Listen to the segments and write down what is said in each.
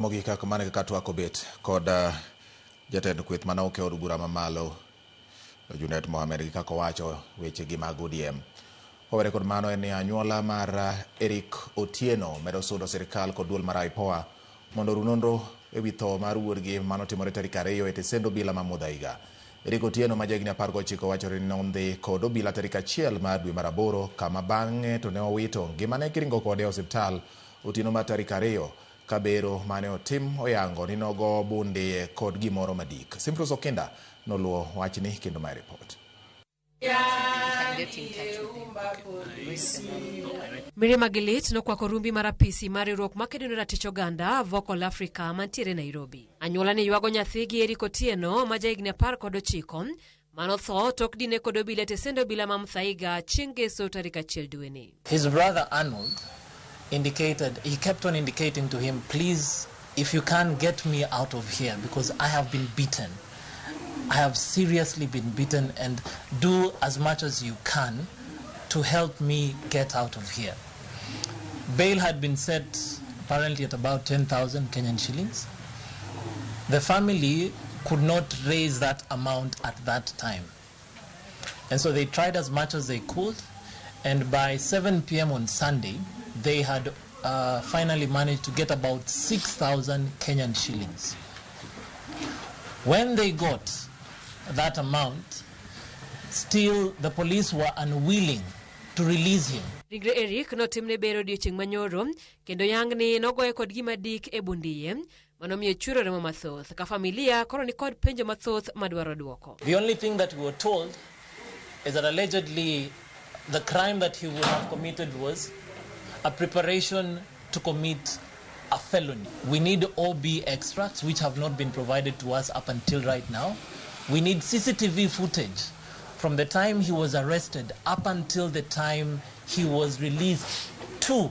Ramogi kaka mane katwa kobet kod jatend kweth manoke od bura mamalo Junet Mohamed kaka wacho weche gi mag ODM. Owere kod mano en anyuola mar Otieno medo sundo sirikal kod duol mar IPOA mondo runonro ewi tho mar wuorgi manotimore tarik 2 e tesend obila ma Muthaiga. Otieno ma jahigni 19 wachore ni nondhi kod obila tarik 1 mar dwe mar 8 kama bang'e to ne owito ngimane kiringo kode e osiptal otieno mar tarik 2 kabero mane otim oyango ni nogo bunde kod gimoro madik. Simfros Okinda noluo wachni kendo my report. Mirima Gilit nokwako rumbi mar apisi mar riwruok makedo ne ratich oganda Vocal Africa mantiere Nairobi. Anyuola ni ywago nyathigi Otieno ma jahigni 19 manotho tok dine kod obila tesend obila ma Muthaiga chieng' Ngeso tarik 1 dwe ni. His brother Arnold he kept on indicating to him, please, if you can't get me out of here because I have been beaten. I have seriously been beaten, and do as much as you can to help me get out of here. Bail had been set apparently at about 10,000 Kenyan shillings. The family could not raise that amount at that time. And so they tried as much as they could, and by 7 p.m. on Sunday, they had finally managed to get about 6,000 Kenyan shillings. When they got that amount, still the police were unwilling to release him. Rigre Eric notimne bero odiochieng' manyoro kendo yangni nogoye kod gima dik e bundiye manomiyo churo remo mathoth ka familia koro ni kod penjo mathoth madwaro duoko. The only thing that we were told is that allegedly the crime that he would have committed was a preparation to commit a felony. We need OB extracts which have not been provided to us up until right now. We need CCTV footage from the time he was arrested up until the time he was released to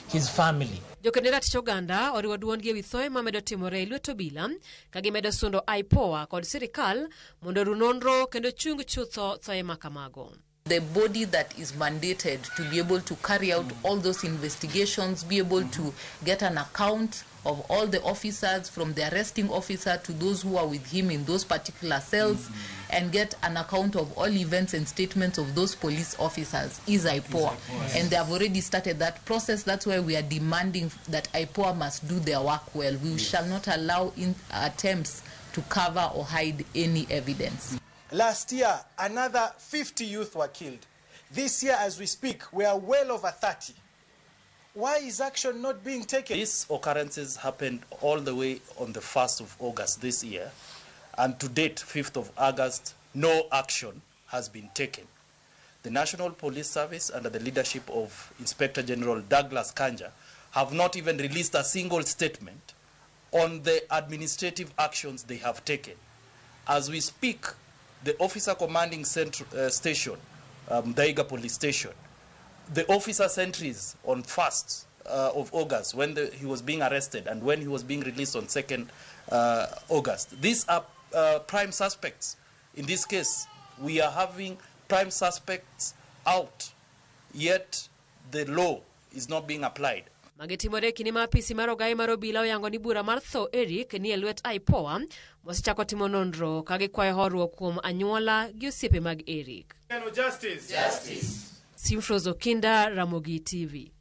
his family. Jokende ratich oganda oriwo duondgi ewi thoe mamedo timore e lwet obila ka gimedo sundo IPOA kod sirikal mondo runonro kendo chung chutho thoe makamago. The body that is mandated to be able to carry out all those investigations, be able to get an account of all the officers, from the arresting officer to those who are with him in those particular cells, and get an account of all events and statements of those police officers is IPOA. And they have already started that process. That's why we are demanding that IPOA must do their work well. We shall not allow attempts to cover or hide any evidence. Last year, another 50 youth were killed. This year, as we speak, we are well over 30. Why is action not being taken? These occurrences happened all the way on the 1st of August this year, and to date, 5th of August, no action has been taken. The National Police Service, under the leadership of Inspector General Douglas Kanja, have not even released a single statement on the administrative actions they have taken. As we speak, the officer commanding station, Muthaiga police station, the officer sentries on 1st of August when he was being arrested and when he was being released on 2nd August. These are prime suspects. In this case, we are having prime suspects out, yet the law is not being applied. Magitimore kini maapisi mar ogai mar obila oyango ni bura mar tho Eric ni e lwet IPOA mosechako timo nonro ka gikwayo horuok kuom anyuola gi osiepe mag Eric. Justice. Simfros Okinda, Ramogi TV.